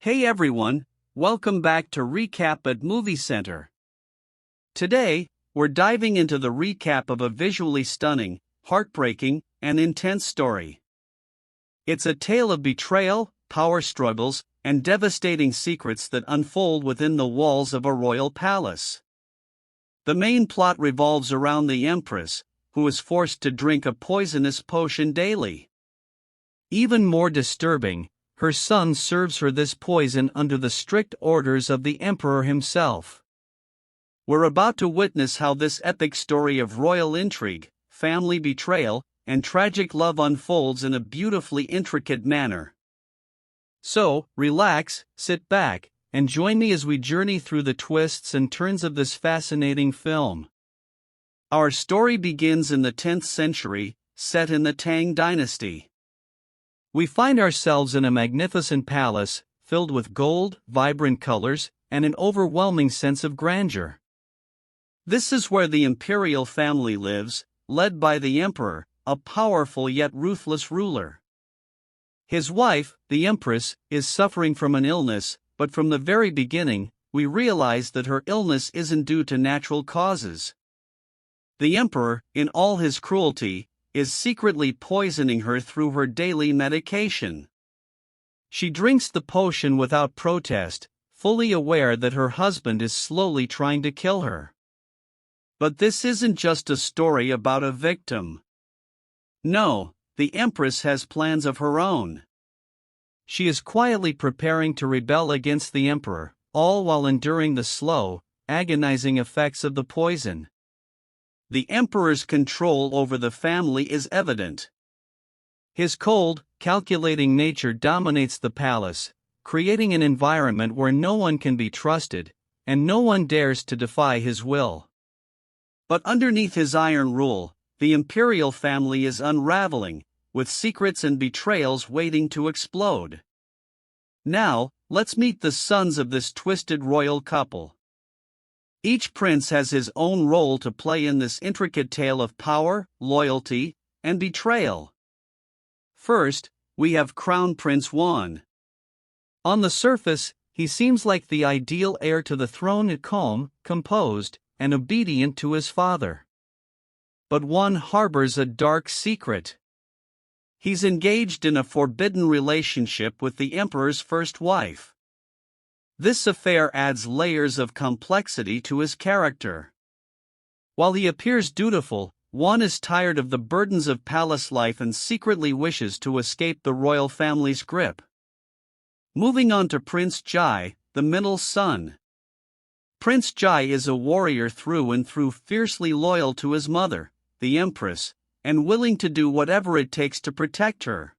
Hey everyone, welcome back to Recap at Movie Center. Today, we're diving into the recap of a visually stunning, heartbreaking, and intense story. It's a tale of betrayal, power struggles, and devastating secrets that unfold within the walls of a royal palace. The main plot revolves around the Empress, who is forced to drink a poisonous potion daily. Even more disturbing, her son serves her this poison under the strict orders of the Emperor himself. We're about to witness how this epic story of royal intrigue, family betrayal, and tragic love unfolds in a beautifully intricate manner. So, relax, sit back, and join me as we journey through the twists and turns of this fascinating film. Our story begins in the 10th century, set in the Tang dynasty. We find ourselves in a magnificent palace, filled with gold, vibrant colors, and an overwhelming sense of grandeur. This is where the imperial family lives, led by the emperor, a powerful yet ruthless ruler. His wife, the Empress, is suffering from an illness, but from the very beginning, we realize that her illness isn't due to natural causes. The emperor, in all his cruelty, is secretly poisoning her through her daily medication. She drinks the potion without protest, fully aware that her husband is slowly trying to kill her. But this isn't just a story about a victim. No, the Empress has plans of her own. She is quietly preparing to rebel against the emperor, all while enduring the slow, agonizing effects of the poison. The emperor's control over the family is evident. His cold, calculating nature dominates the palace, creating an environment where no one can be trusted, and no one dares to defy his will. But underneath his iron rule, the imperial family is unraveling, with secrets and betrayals waiting to explode. Now, let's meet the sons of this twisted royal couple. Each prince has his own role to play in this intricate tale of power, loyalty, and betrayal. First, we have Crown Prince Juan. On the surface, he seems like the ideal heir to the throne, calm, composed, and obedient to his father. But Juan harbors a dark secret. He's engaged in a forbidden relationship with the emperor's first wife. This affair adds layers of complexity to his character. While he appears dutiful, Juan is tired of the burdens of palace life and secretly wishes to escape the royal family's grip. Moving on to Prince Jai, the middle son. Prince Jai is a warrior through and through, fiercely loyal to his mother, the Empress, and willing to do whatever it takes to protect her.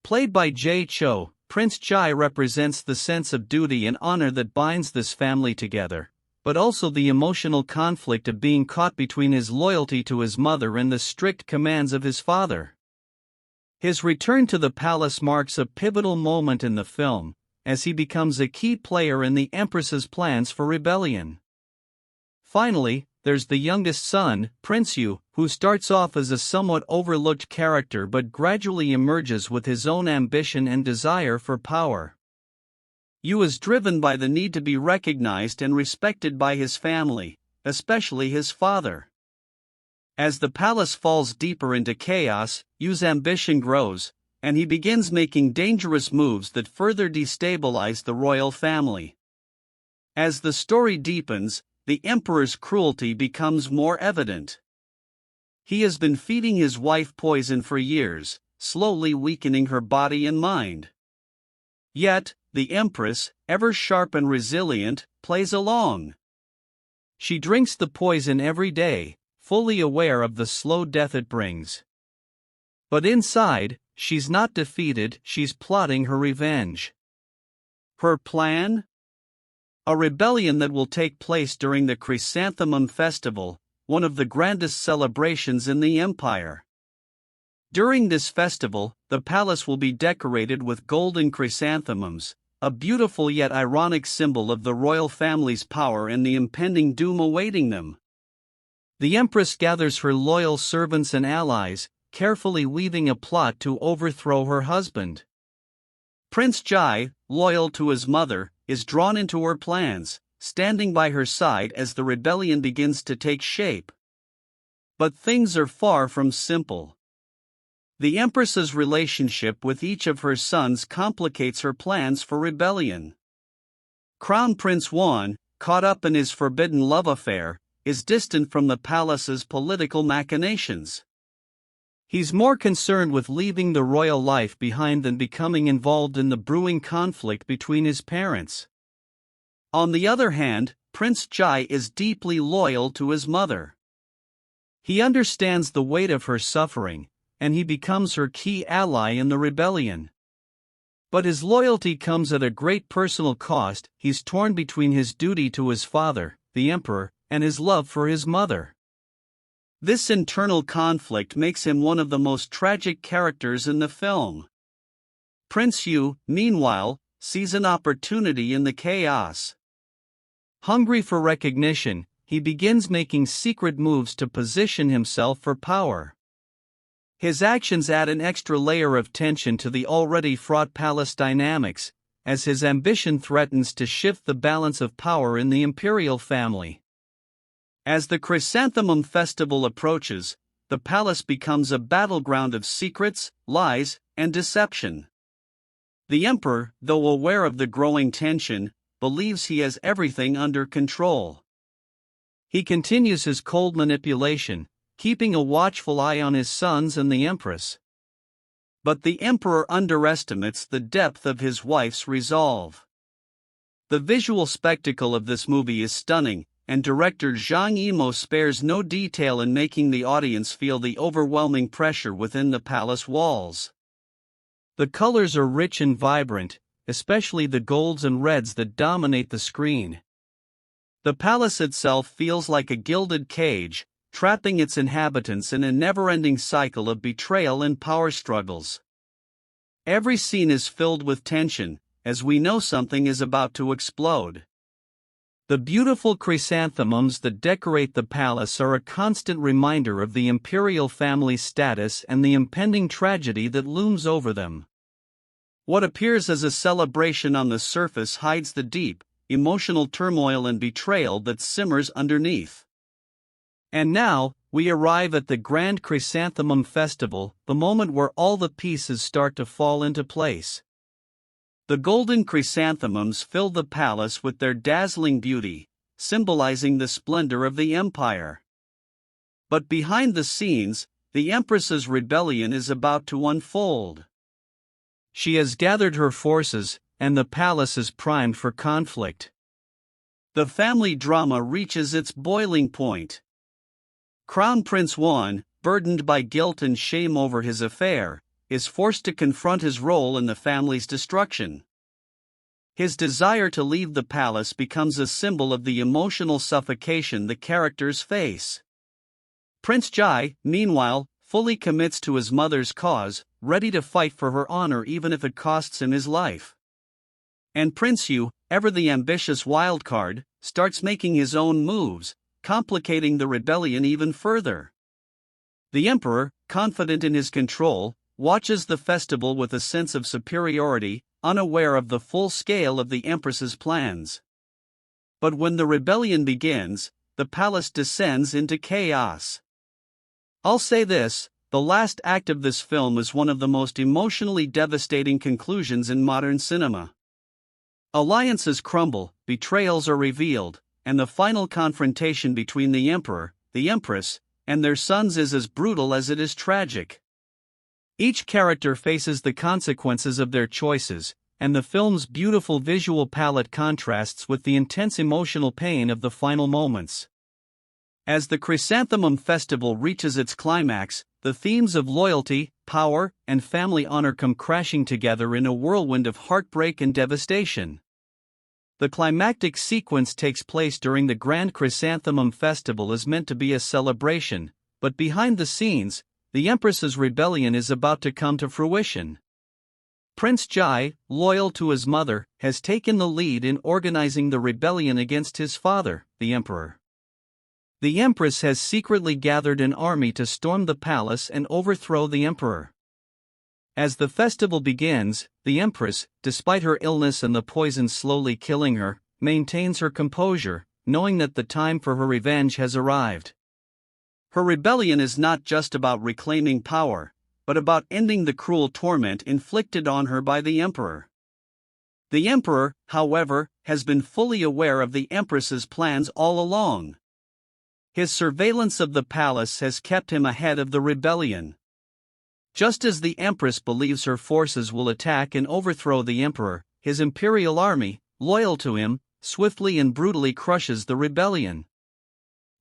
Played by Jay Cho, Prince Jai represents the sense of duty and honor that binds this family together, but also the emotional conflict of being caught between his loyalty to his mother and the strict commands of his father. His return to the palace marks a pivotal moment in the film, as he becomes a key player in the Empress's plans for rebellion. Finally, there's the youngest son, Prince Yu, who starts off as a somewhat overlooked character but gradually emerges with his own ambition and desire for power. Yu is driven by the need to be recognized and respected by his family, especially his father. As the palace falls deeper into chaos, Yu's ambition grows, and he begins making dangerous moves that further destabilize the royal family. As the story deepens, the emperor's cruelty becomes more evident. He has been feeding his wife poison for years, slowly weakening her body and mind. Yet, the Empress, ever sharp and resilient, plays along. She drinks the poison every day, fully aware of the slow death it brings. But inside, she's not defeated, she's plotting her revenge. Her plan? A rebellion that will take place during the Chrysanthemum Festival, one of the grandest celebrations in the empire. During this festival, the palace will be decorated with golden chrysanthemums, a beautiful yet ironic symbol of the royal family's power and the impending doom awaiting them. The Empress gathers her loyal servants and allies, carefully weaving a plot to overthrow her husband. Prince Jai, loyal to his mother, is drawn into her plans, standing by her side as the rebellion begins to take shape. But things are far from simple. The Empress's relationship with each of her sons complicates her plans for rebellion. Crown Prince Juan, caught up in his forbidden love affair, is distant from the palace's political machinations. He's more concerned with leaving the royal life behind than becoming involved in the brewing conflict between his parents. On the other hand, Prince Jai is deeply loyal to his mother. He understands the weight of her suffering, and he becomes her key ally in the rebellion. But his loyalty comes at a great personal cost. He's torn between his duty to his father, the emperor, and his love for his mother. This internal conflict makes him one of the most tragic characters in the film. Prince Yu, meanwhile, sees an opportunity in the chaos. Hungry for recognition, he begins making secret moves to position himself for power. His actions add an extra layer of tension to the already fraught palace dynamics, as his ambition threatens to shift the balance of power in the imperial family. As the Chrysanthemum Festival approaches, the palace becomes a battleground of secrets, lies, and deception. The emperor, though aware of the growing tension, believes he has everything under control. He continues his cold manipulation, keeping a watchful eye on his sons and the empress. But the emperor underestimates the depth of his wife's resolve. The visual spectacle of this movie is stunning, and director Zhang Yimou spares no detail in making the audience feel the overwhelming pressure within the palace walls. The colors are rich and vibrant, especially the golds and reds that dominate the screen. The palace itself feels like a gilded cage, trapping its inhabitants in a never-ending cycle of betrayal and power struggles. Every scene is filled with tension, as we know something is about to explode. The beautiful chrysanthemums that decorate the palace are a constant reminder of the imperial family's status and the impending tragedy that looms over them. What appears as a celebration on the surface hides the deep, emotional turmoil and betrayal that simmers underneath. And now, we arrive at the Grand Chrysanthemum Festival, the moment where all the pieces start to fall into place. The golden chrysanthemums fill the palace with their dazzling beauty, symbolizing the splendor of the empire. But behind the scenes, the Empress's rebellion is about to unfold. She has gathered her forces, and the palace is primed for conflict. The family drama reaches its boiling point. Crown Prince Juan, burdened by guilt and shame over his affair, is forced to confront his role in the family's destruction. His desire to leave the palace becomes a symbol of the emotional suffocation the characters face. Prince Jai, meanwhile, fully commits to his mother's cause, ready to fight for her honor even if it costs him his life. And Prince Yu, ever the ambitious wildcard, starts making his own moves, complicating the rebellion even further. The emperor, confident in his control, watches the festival with a sense of superiority, unaware of the full scale of the Empress's plans. But when the rebellion begins, the palace descends into chaos. I'll say this, the last act of this film is one of the most emotionally devastating conclusions in modern cinema. Alliances crumble, betrayals are revealed, and the final confrontation between the emperor, the empress, and their sons is as brutal as it is tragic. Each character faces the consequences of their choices, and the film's beautiful visual palette contrasts with the intense emotional pain of the final moments. As the Chrysanthemum Festival reaches its climax, the themes of loyalty, power, and family honor come crashing together in a whirlwind of heartbreak and devastation. The climactic sequence takes place during the Grand Chrysanthemum Festival is meant to be a celebration, but behind the scenes, the Empress's rebellion is about to come to fruition. Prince Jai, loyal to his mother, has taken the lead in organizing the rebellion against his father, the emperor. The Empress has secretly gathered an army to storm the palace and overthrow the emperor. As the festival begins, the Empress, despite her illness and the poison slowly killing her, maintains her composure, knowing that the time for her revenge has arrived. Her rebellion is not just about reclaiming power, but about ending the cruel torment inflicted on her by the Emperor. The Emperor, however, has been fully aware of the Empress's plans all along. His surveillance of the palace has kept him ahead of the rebellion. Just as the Empress believes her forces will attack and overthrow the Emperor, his imperial army, loyal to him, swiftly and brutally crushes the rebellion.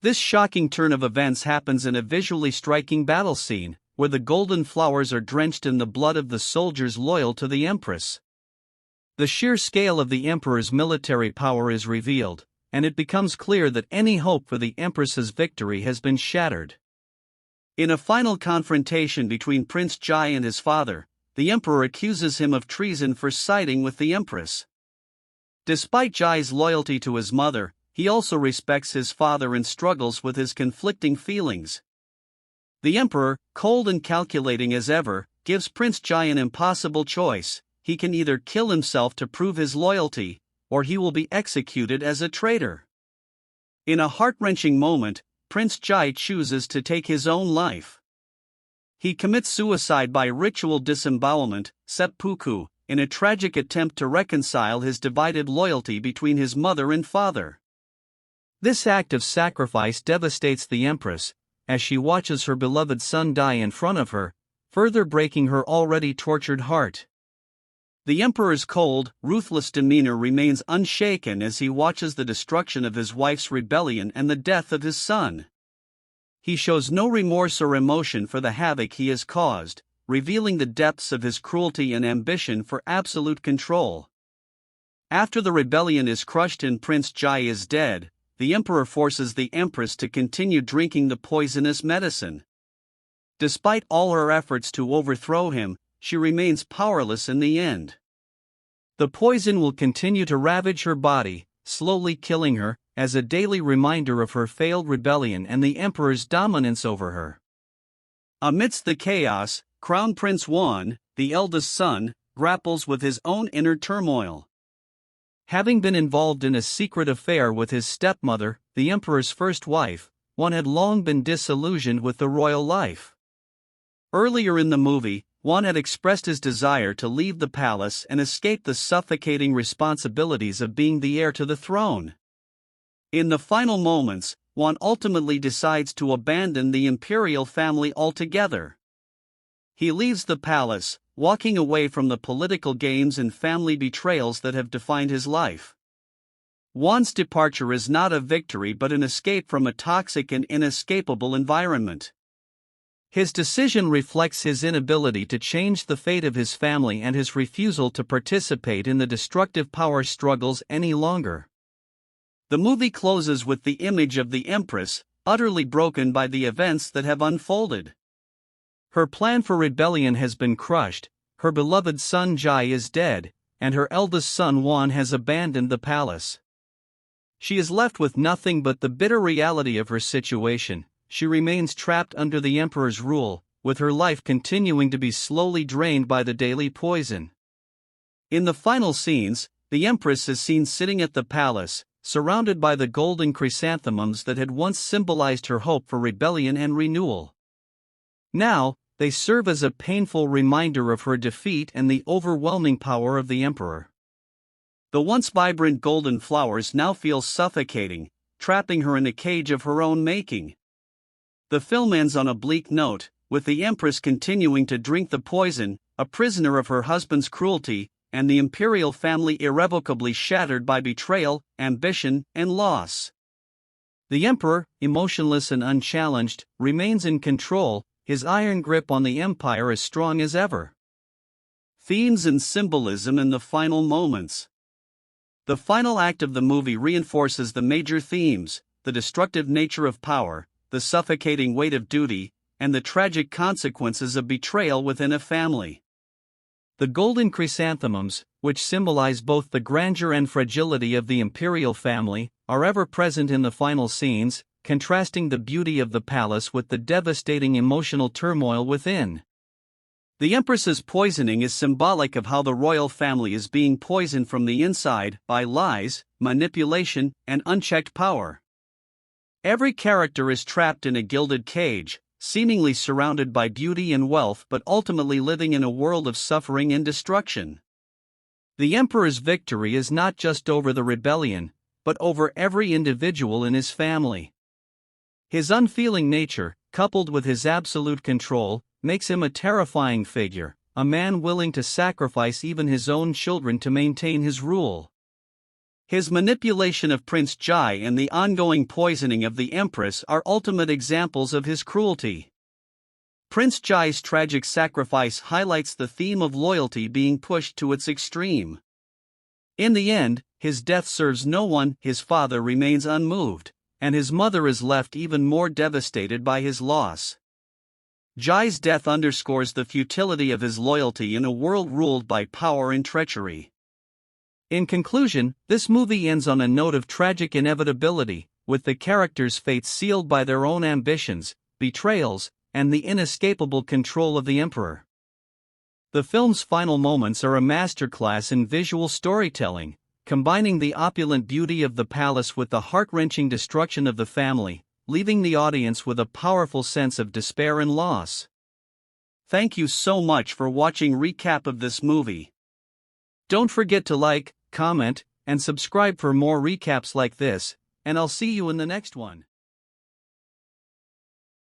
This shocking turn of events happens in a visually striking battle scene, where the golden flowers are drenched in the blood of the soldiers loyal to the Empress. The sheer scale of the Emperor's military power is revealed, and it becomes clear that any hope for the Empress's victory has been shattered. In a final confrontation between Prince Jai and his father, the Emperor accuses him of treason for siding with the Empress. Despite Jai's loyalty to his mother, he also respects his father and struggles with his conflicting feelings. The Emperor, cold and calculating as ever, gives Prince Jai an impossible choice: he can either kill himself to prove his loyalty, or he will be executed as a traitor. In a heart-wrenching moment, Prince Jai chooses to take his own life. He commits suicide by ritual disembowelment, seppuku, in a tragic attempt to reconcile his divided loyalty between his mother and father. This act of sacrifice devastates the Empress, as she watches her beloved son die in front of her, further breaking her already tortured heart. The Emperor's cold, ruthless demeanor remains unshaken as he watches the destruction of his wife's rebellion and the death of his son. He shows no remorse or emotion for the havoc he has caused, revealing the depths of his cruelty and ambition for absolute control. After the rebellion is crushed and Prince Jai is dead, the Emperor forces the Empress to continue drinking the poisonous medicine. Despite all her efforts to overthrow him, she remains powerless in the end. The poison will continue to ravage her body, slowly killing her, as a daily reminder of her failed rebellion and the Emperor's dominance over her. Amidst the chaos, Crown Prince Yuan, the eldest son, grapples with his own inner turmoil. Having been involved in a secret affair with his stepmother, the Emperor's first wife, Yuan had long been disillusioned with the royal life. Earlier in the movie, Yuan had expressed his desire to leave the palace and escape the suffocating responsibilities of being the heir to the throne. In the final moments, Yuan ultimately decides to abandon the imperial family altogether. He leaves the palace, walking away from the political games and family betrayals that have defined his life. Yuan's departure is not a victory but an escape from a toxic and inescapable environment. His decision reflects his inability to change the fate of his family and his refusal to participate in the destructive power struggles any longer. The movie closes with the image of the Empress, utterly broken by the events that have unfolded. Her plan for rebellion has been crushed, her beloved son Jai is dead, and her eldest son Yuan has abandoned the palace. She is left with nothing but the bitter reality of her situation. She remains trapped under the Emperor's rule, with her life continuing to be slowly drained by the daily poison. In the final scenes, the Empress is seen sitting at the palace, surrounded by the golden chrysanthemums that had once symbolized her hope for rebellion and renewal. Now, they serve as a painful reminder of her defeat and the overwhelming power of the Emperor. The once vibrant golden flowers now feel suffocating, trapping her in a cage of her own making. The film ends on a bleak note, with the Empress continuing to drink the poison, a prisoner of her husband's cruelty, and the imperial family irrevocably shattered by betrayal, ambition, and loss. The Emperor, emotionless and unchallenged, remains in control, his iron grip on the empire as strong as ever. Themes and symbolism in the final moments. The final act of the movie reinforces the major themes: the destructive nature of power, the suffocating weight of duty, and the tragic consequences of betrayal within a family. The golden chrysanthemums, which symbolize both the grandeur and fragility of the imperial family, are ever present in the final scenes, contrasting the beauty of the palace with the devastating emotional turmoil within. The Empress's poisoning is symbolic of how the royal family is being poisoned from the inside by lies, manipulation, and unchecked power. Every character is trapped in a gilded cage, seemingly surrounded by beauty and wealth but ultimately living in a world of suffering and destruction. The Emperor's victory is not just over the rebellion, but over every individual in his family. His unfeeling nature, coupled with his absolute control, makes him a terrifying figure, a man willing to sacrifice even his own children to maintain his rule. His manipulation of Prince Jai and the ongoing poisoning of the Empress are ultimate examples of his cruelty. Prince Jai's tragic sacrifice highlights the theme of loyalty being pushed to its extreme. In the end, his death serves no one, his father remains unmoved, and his mother is left even more devastated by his loss. Jai's death underscores the futility of his loyalty in a world ruled by power and treachery. In conclusion, this movie ends on a note of tragic inevitability, with the characters' fates sealed by their own ambitions, betrayals, and the inescapable control of the Emperor. The film's final moments are a masterclass in visual storytelling, combining the opulent beauty of the palace with the heart-wrenching destruction of the family, leaving the audience with a powerful sense of despair and loss. Thank you so much for watching recap of this movie. Don't forget to like, comment, and subscribe for more recaps like this, and I'll see you in the next one.